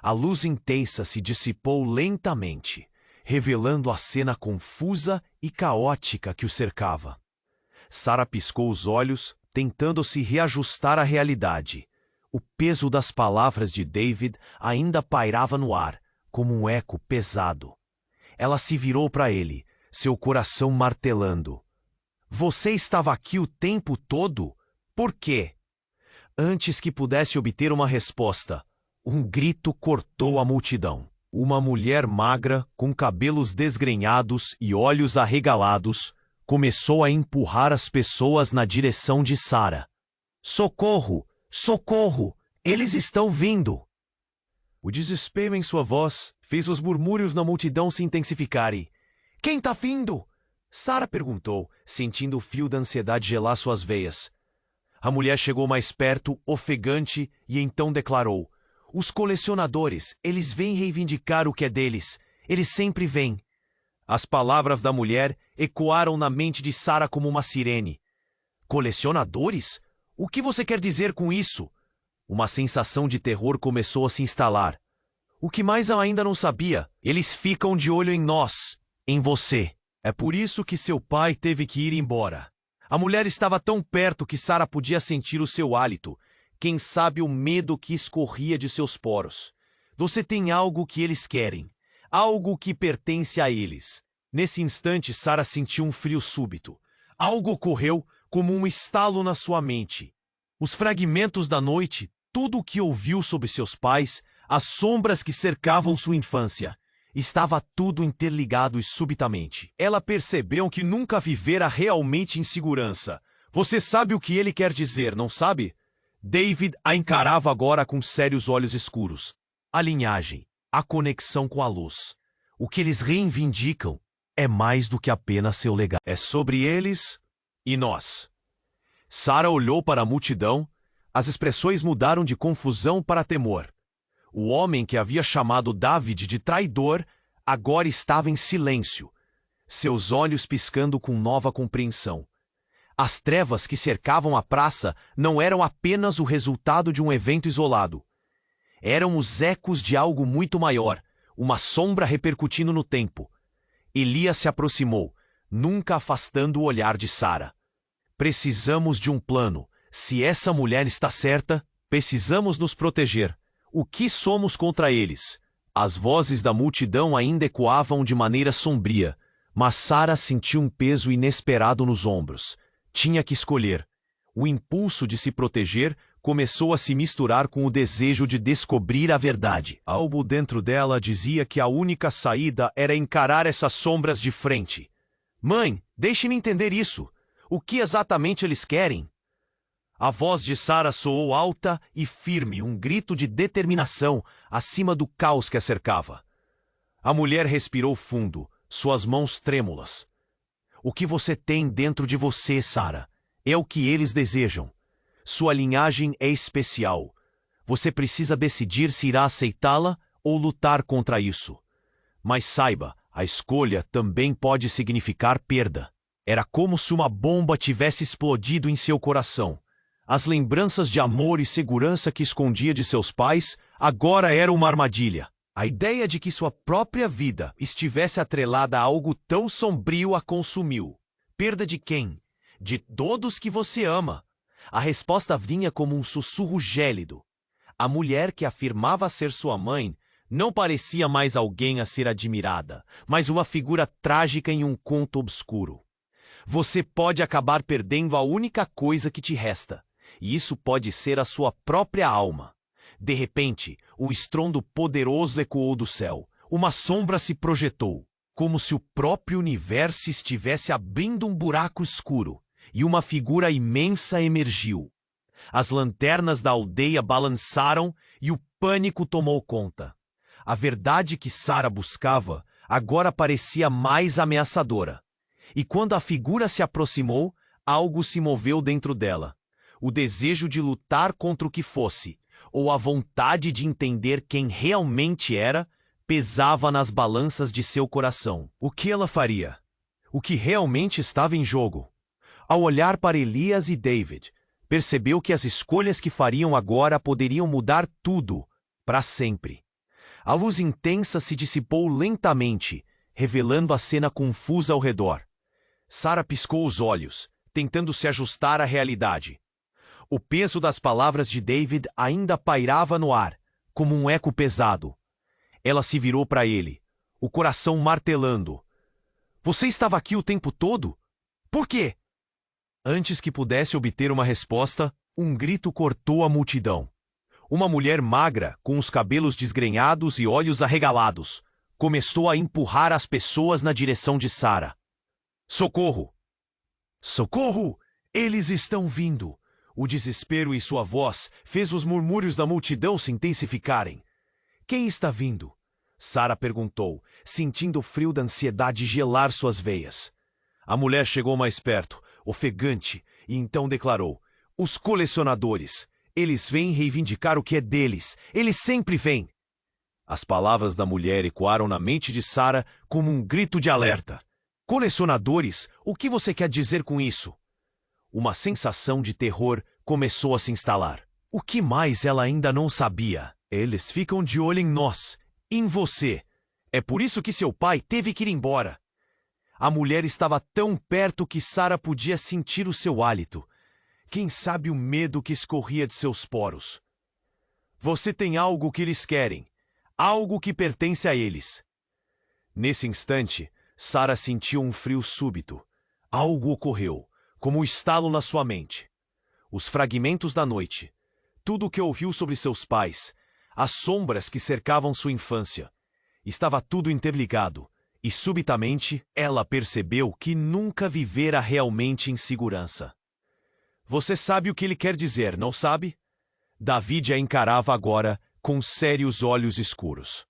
S1: A luz intensa se dissipou lentamente, revelando a cena confusa e caótica que o cercava. Sara piscou os olhos, tentando se reajustar à realidade. O peso das palavras de David ainda pairava no ar, como um eco pesado. Ela se virou para ele, seu coração martelando. Você estava aqui o tempo todo? Por quê? Antes que pudesse obter uma resposta, um grito cortou a multidão. Uma mulher magra, com cabelos desgrenhados e olhos arregalados, começou a empurrar as pessoas na direção de Sara. Socorro! Socorro! Eles estão vindo! O desespero em sua voz fez os murmúrios na multidão se intensificarem. Quem tá vindo? Sara perguntou, sentindo o fio da ansiedade gelar suas veias. A mulher chegou mais perto, ofegante, e então declarou: Os colecionadores, eles vêm reivindicar o que é deles. Eles sempre vêm. As palavras da mulher ecoaram na mente de Sara como uma sirene. Colecionadores? O que você quer dizer com isso? Uma sensação de terror começou a se instalar. O que mais ela ainda não sabia? Eles ficam de olho em nós, em você. É por isso que seu pai teve que ir embora. A mulher estava tão perto que Sara podia sentir o seu hálito. Quem sabe o medo que escorria de seus poros. Você tem algo que eles querem. Algo que pertence a eles. Nesse instante, Sara sentiu um frio súbito. Algo ocorreu como um estalo na sua mente. Os fragmentos da noite, tudo o que ouviu sobre seus pais, as sombras que cercavam sua infância. Estava tudo interligado e subitamente. Ela percebeu que nunca vivera realmente em segurança. Você sabe o que ele quer dizer, não sabe? David a encarava agora com sérios olhos escuros. A linhagem, a conexão com a luz. O que eles reivindicam é mais do que apenas seu legado. É sobre eles e nós. Sara olhou para a multidão. As expressões mudaram de confusão para temor. O homem que havia chamado David de traidor agora estava em silêncio, seus olhos piscando com nova compreensão. As trevas que cercavam a praça não eram apenas o resultado de um evento isolado. Eram os ecos de algo muito maior, uma sombra repercutindo no tempo. Elias se aproximou, nunca afastando o olhar de Sara. Precisamos de um plano. Se essa mulher está certa, precisamos nos proteger. O que somos contra eles? As vozes da multidão ainda ecoavam de maneira sombria, mas Sara sentiu um peso inesperado nos ombros. Tinha que escolher. O impulso de se proteger começou a se misturar com o desejo de descobrir a verdade. Algo dentro dela dizia que a única saída era encarar essas sombras de frente. Mãe, deixe-me entender isso. O que exatamente eles querem? A voz de Sara soou alta e firme, um grito de determinação acima do caos que a cercava. A mulher respirou fundo, suas mãos trêmulas. O que você tem dentro de você, Sara, é o que eles desejam. Sua linhagem é especial. Você precisa decidir se irá aceitá-la ou lutar contra isso. Mas saiba, a escolha também pode significar perda. Era como se uma bomba tivesse explodido em seu coração. As lembranças de amor e segurança que escondia de seus pais agora eram uma armadilha. A ideia de que sua própria vida estivesse atrelada a algo tão sombrio a consumiu. Perda de quem? De todos que você ama. A resposta vinha como um sussurro gélido. A mulher que afirmava ser sua mãe não parecia mais alguém a ser admirada, mas uma figura trágica em um conto obscuro. Você pode acabar perdendo a única coisa que te resta. E isso pode ser a sua própria alma. De repente, um estrondo poderoso ecoou do céu. Uma sombra se projetou, como se o próprio universo estivesse abrindo um buraco escuro, e uma figura imensa emergiu. As lanternas da aldeia balançaram e o pânico tomou conta. A verdade que Sarah buscava agora parecia mais ameaçadora. E quando a figura se aproximou, algo se moveu dentro dela. O desejo de lutar contra o que fosse, ou a vontade de entender quem realmente era, pesava nas balanças de seu coração. O que ela faria? O que realmente estava em jogo? Ao olhar para Elias e David, percebeu que as escolhas que fariam agora poderiam mudar tudo, para sempre. A luz intensa se dissipou lentamente, revelando a cena confusa ao redor. Sarah piscou os olhos, tentando se ajustar à realidade. O peso das palavras de David ainda pairava no ar, como um eco pesado. Ela se virou para ele, o coração martelando. Você estava aqui o tempo todo? Por quê? Antes que pudesse obter uma resposta, um grito cortou a multidão. Uma mulher magra, com os cabelos desgrenhados e olhos arregalados, começou a empurrar as pessoas na direção de Sarah. Socorro! Socorro! Eles estão vindo! O desespero e sua voz fez os murmúrios da multidão se intensificarem. Quem está vindo? Sarah perguntou, sentindo o frio da ansiedade gelar suas veias. A mulher chegou mais perto, ofegante, e então declarou: os colecionadores. Eles vêm reivindicar o que é deles. Eles sempre vêm. As palavras da mulher ecoaram na mente de Sarah como um grito de alerta. Colecionadores? O que você quer dizer com isso? Uma sensação de terror começou a se instalar. O que mais ela ainda não sabia? Eles ficam de olho em nós, em você. É por isso que seu pai teve que ir embora. A mulher estava tão perto que Sarah podia sentir o seu hálito. Quem sabe o medo que escorria de seus poros. Você tem algo que eles querem, algo que pertence a eles. Nesse instante, Sarah sentiu um frio súbito. Algo ocorreu, como um estalo na sua mente. Os fragmentos da noite, tudo o que ouviu sobre seus pais, as sombras que cercavam sua infância. Estava tudo interligado, e subitamente ela percebeu que nunca vivera realmente em segurança. Você sabe o que ele quer dizer, não sabe? David a encarava agora com sérios olhos escuros.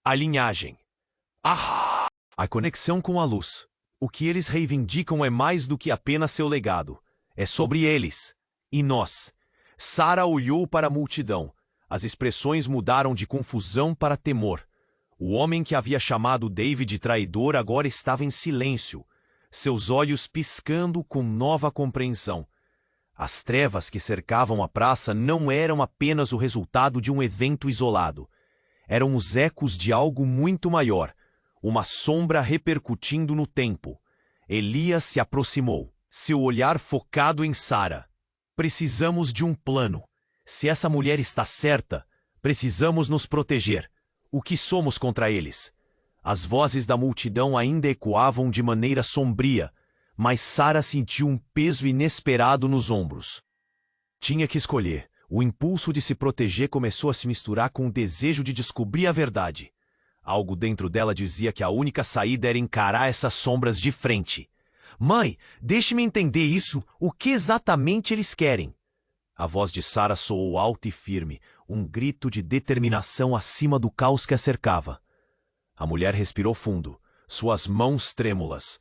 S1: A linhagem. A conexão com a luz. O que eles reivindicam é mais do que apenas seu legado. É sobre eles. E nós. Sarah olhou para a multidão. As expressões mudaram de confusão para temor. O homem que havia chamado David de traidor agora estava em silêncio, seus olhos piscando com nova compreensão. As trevas que cercavam a praça não eram apenas o resultado de um evento isolado. Eram os ecos de algo muito maior, uma sombra repercutindo no tempo. Elias se aproximou, seu olhar focado em Sarah. Precisamos de um plano. Se essa mulher está certa, precisamos nos proteger. O que somos contra eles? As vozes da multidão ainda ecoavam de maneira sombria, mas Sarah sentiu um peso inesperado nos ombros. Tinha que escolher. O impulso de se proteger começou a se misturar com o desejo de descobrir a verdade. Algo dentro dela dizia que a única saída era encarar essas sombras de frente. Mãe, deixe-me entender isso. O que exatamente eles querem? A voz de Sarah soou alta e firme, um grito de determinação acima do caos que a cercava. A mulher respirou fundo, suas mãos trêmulas.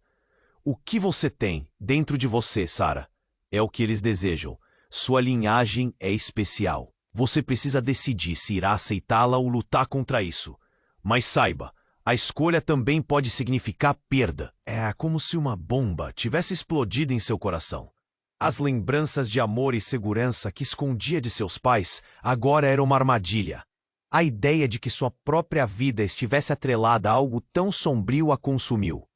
S1: O que você tem dentro de você, Sarah? É o que eles desejam. Sua linhagem é especial. Você precisa decidir se irá aceitá-la ou lutar contra isso. Mas saiba, a escolha também pode significar perda. É como se uma bomba tivesse explodido em seu coração. As lembranças de amor e segurança que escondia de seus pais agora eram uma armadilha. A ideia de que sua própria vida estivesse atrelada a algo tão sombrio a consumiu.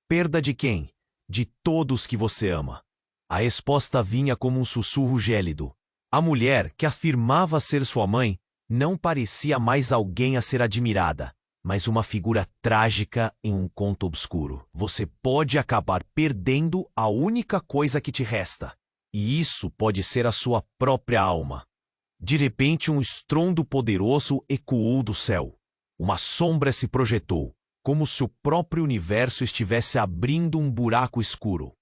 S1: Perda de quem? De todos que você ama. A resposta vinha como um sussurro gélido. A mulher, que afirmava ser sua mãe, não parecia mais alguém a ser admirada, mas uma figura trágica em um conto obscuro. Você pode acabar perdendo a única coisa que te resta. E isso pode ser a sua própria alma. De repente, um estrondo poderoso ecoou do céu. Uma sombra se projetou, como se o próprio universo estivesse abrindo um buraco escuro.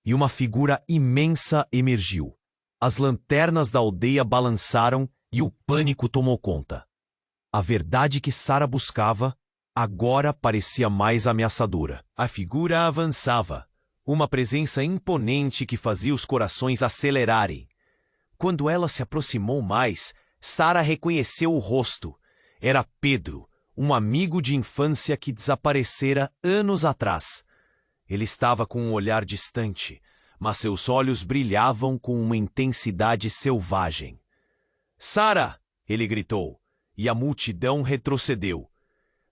S1: E uma figura imensa emergiu. As lanternas da aldeia balançaram e o pânico tomou conta. A verdade que Sara buscava agora parecia mais ameaçadora. A figura avançava, uma presença imponente que fazia os corações acelerarem. Quando ela se aproximou mais, Sara reconheceu o rosto. Era Pedro, um amigo de infância que desaparecera anos atrás. Ele estava com um olhar distante, mas seus olhos brilhavam com uma intensidade selvagem. "Sara!" ele gritou, e a multidão retrocedeu.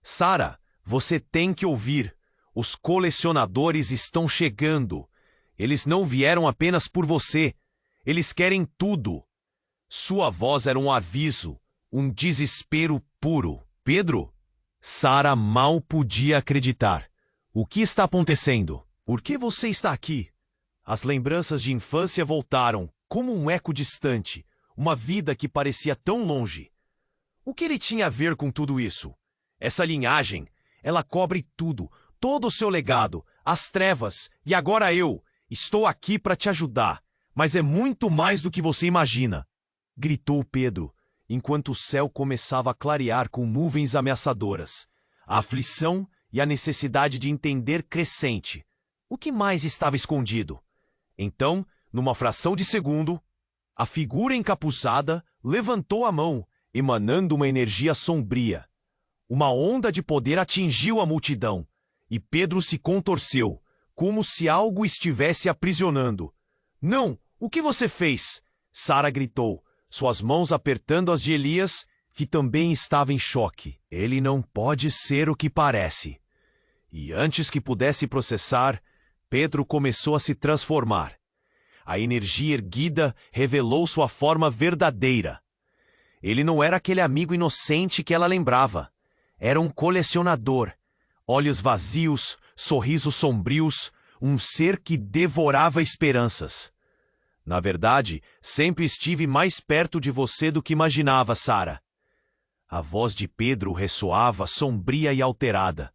S1: "Sara, você tem que ouvir. Os colecionadores estão chegando. Eles não vieram apenas por você. Eles querem tudo." Sua voz era um aviso, um desespero puro. "Pedro?" Sara mal podia acreditar. "O que está acontecendo? Por que você está aqui?" As lembranças de infância voltaram, como um eco distante, uma vida que parecia tão longe. O que ele tinha a ver com tudo isso? Essa linhagem, ela cobre tudo, todo o seu legado, as trevas, e agora eu estou aqui para te ajudar, mas é muito mais do que você imagina, gritou Pedro, enquanto o céu começava a clarear com nuvens ameaçadoras. A aflição e a necessidade de entender crescente. O que mais estava escondido? Então, numa fração de segundo, a figura encapuçada levantou a mão, emanando uma energia sombria. Uma onda de poder atingiu a multidão, e Pedro se contorceu, como se algo estivesse aprisionando. "Não! O que você fez?" Sara gritou, suas mãos apertando as de Elias, que também estava em choque. "Ele não pode ser o que parece." E antes que pudesse processar, Pedro começou a se transformar. A energia erguida revelou sua forma verdadeira. Ele não era aquele amigo inocente que ela lembrava. Era um colecionador. Olhos vazios, sorrisos sombrios, um ser que devorava esperanças. "Na verdade, sempre estive mais perto de você do que imaginava, Sara." A voz de Pedro ressoava sombria e alterada.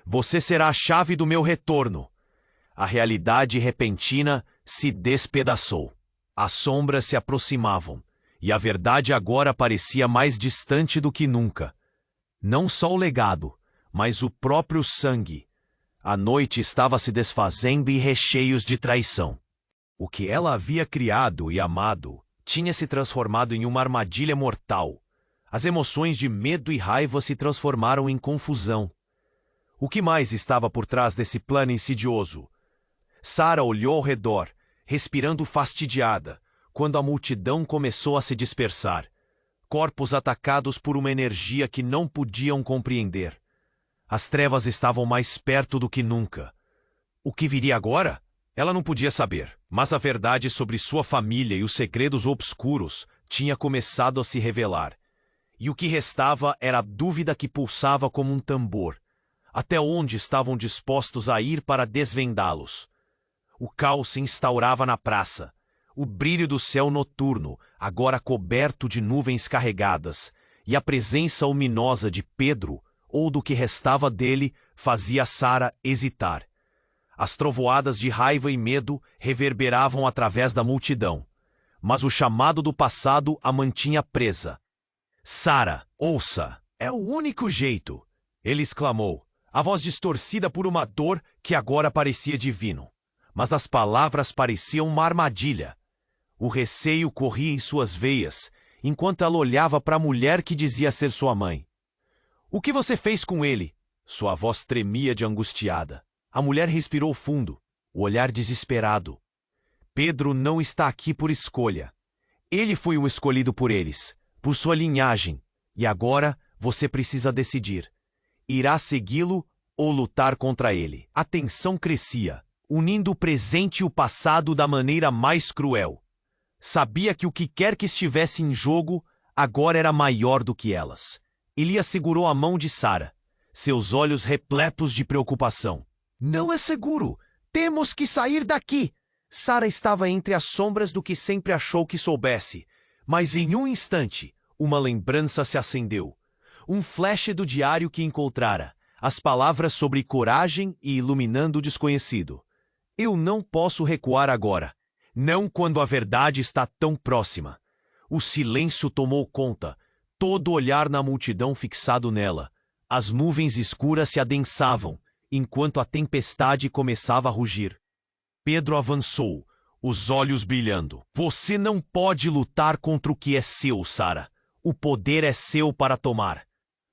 S1: "Você será a chave do meu retorno." A realidade repentina se despedaçou. As sombras se aproximavam, e a verdade agora parecia mais distante do que nunca. Não só o legado, mas o próprio sangue. A noite estava se desfazendo em recheios de traição. O que ela havia criado e amado tinha se transformado em uma armadilha mortal. As emoções de medo e raiva se transformaram em confusão. O que mais estava por trás desse plano insidioso? Sara olhou ao redor, respirando fastidiada, quando a multidão começou a se dispersar. Corpos atacados por uma energia que não podiam compreender. As trevas estavam mais perto do que nunca. O que viria agora? Ela não podia saber, mas a verdade sobre sua família e os segredos obscuros tinha começado a se revelar. E o que restava era a dúvida que pulsava como um tambor. Até onde estavam dispostos a ir para desvendá-los? O caos se instaurava na praça. O brilho do céu noturno, agora coberto de nuvens carregadas, e a presença ominosa de Pedro, ou do que restava dele, fazia Sara hesitar. As trovoadas de raiva e medo reverberavam através da multidão, mas o chamado do passado a mantinha presa. "Sara, ouça! É o único jeito!" ele exclamou, a voz distorcida por uma dor que agora parecia divino. Mas as palavras pareciam uma armadilha. O receio corria em suas veias, enquanto ela olhava para a mulher que dizia ser sua mãe. "O que você fez com ele?" Sua voz tremia de angustiada. A mulher respirou fundo, o olhar desesperado. "Pedro não está aqui por escolha. Ele foi o escolhido por eles, por sua linhagem, e agora você precisa decidir. Irá segui-lo ou lutar contra ele?" A tensão crescia, unindo o presente e o passado da maneira mais cruel. Sabia que o que quer que estivesse em jogo agora era maior do que elas. Elias segurou a mão de Sara, seus olhos repletos de preocupação. "Não é seguro! Temos que sair daqui!" Sara estava entre as sombras do que sempre achou que soubesse, mas em um instante, uma lembrança se acendeu. Um flash do diário que encontrara, as palavras sobre coragem e iluminando o desconhecido. "Eu não posso recuar agora. Não quando a verdade está tão próxima. O silêncio tomou conta, todo olhar na multidão fixado nela. As nuvens escuras se adensavam, enquanto a tempestade começava a rugir. Pedro avançou, os olhos brilhando. Você não pode lutar contra o que é seu, Sara. O poder é seu para tomar.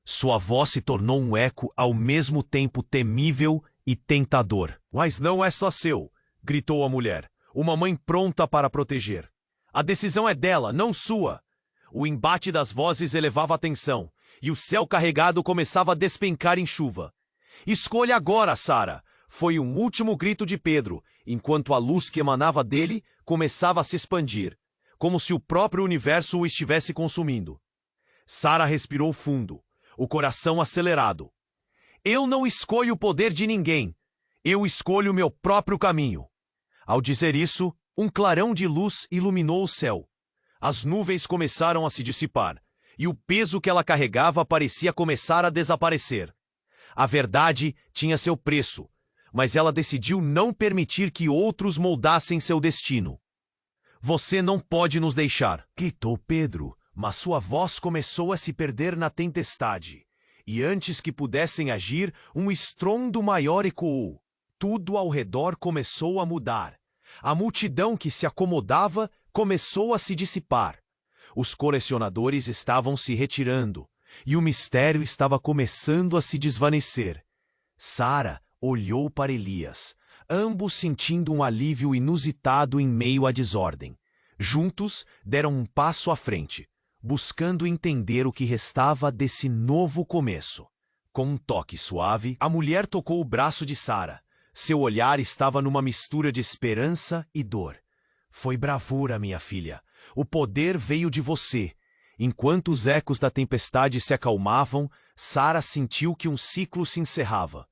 S1: Sua voz se tornou um eco ao mesmo tempo temível e tentador. Mas não é só seu, gritou a mulher, uma mãe pronta para proteger. A decisão é dela, não sua. O embate das vozes elevava a tensão, e o céu carregado começava a despencar em chuva. Escolha agora, Sara! Foi um último grito de Pedro, enquanto a luz que emanava dele começava a se expandir, como se o próprio universo o estivesse consumindo. Sara respirou fundo, o coração acelerado. Eu não escolho o poder de ninguém. Eu escolho o meu próprio caminho. Ao dizer isso, um clarão de luz iluminou o céu. As nuvens começaram a se dissipar, e o peso que ela carregava parecia começar a desaparecer. A verdade tinha seu preço, mas ela decidiu não permitir que outros moldassem seu destino. Você não pode nos deixar, gritou Pedro, mas sua voz começou a se perder na tempestade. E antes que pudessem agir, um estrondo maior ecoou. Tudo ao redor começou a mudar. A multidão que se acomodava começou a se dissipar. Os colecionadores estavam se retirando, e o mistério estava começando a se desvanecer. Sara olhou para Elias, ambos sentindo um alívio inusitado em meio à desordem. Juntos, deram um passo à frente, buscando entender o que restava desse novo começo. Com um toque suave, a mulher tocou o braço de Sara. Seu olhar estava numa mistura de esperança e dor. Foi bravura, minha filha. O poder veio de você. Enquanto os ecos da tempestade se acalmavam, Sara sentiu que um ciclo se encerrava.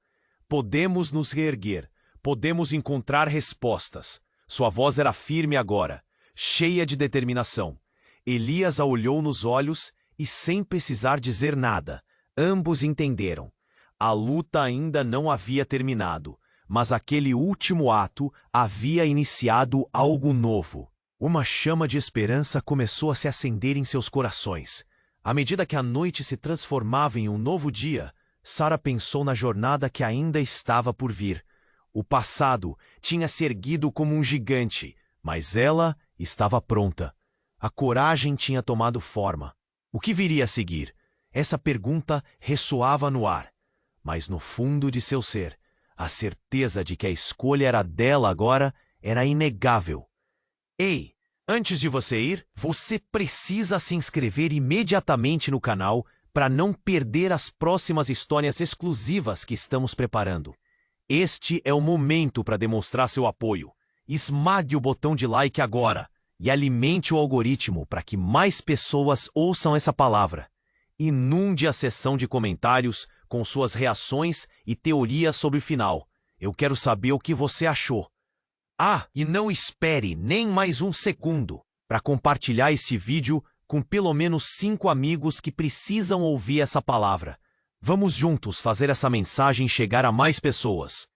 S1: Podemos nos reerguer. Podemos encontrar respostas. Sua voz era firme agora, cheia de determinação. Elias a olhou nos olhos e, sem precisar dizer nada, ambos entenderam. A luta ainda não havia terminado, mas aquele último ato havia iniciado algo novo. Uma chama de esperança começou a se acender em seus corações. À medida que a noite se transformava em um novo dia, Sara pensou na jornada que ainda estava por vir. O passado tinha se erguido como um gigante, mas ela estava pronta. A coragem tinha tomado forma. O que viria a seguir? Essa pergunta ressoava no ar. Mas no fundo de seu ser, a certeza de que a escolha era dela agora era inegável. Ei, antes de você ir, você precisa se inscrever imediatamente no canal para não perder as próximas histórias exclusivas que estamos preparando. Este é o momento para demonstrar seu apoio. Esmague o botão de like agora e alimente o algoritmo para que mais pessoas ouçam essa palavra. Inunde a seção de comentários com suas reações e teorias sobre o final. Eu quero saber o que você achou. Ah, e não espere nem mais um segundo para compartilhar esse vídeo com pelo menos 5 amigos que precisam ouvir essa palavra. Vamos juntos fazer essa mensagem chegar a mais pessoas.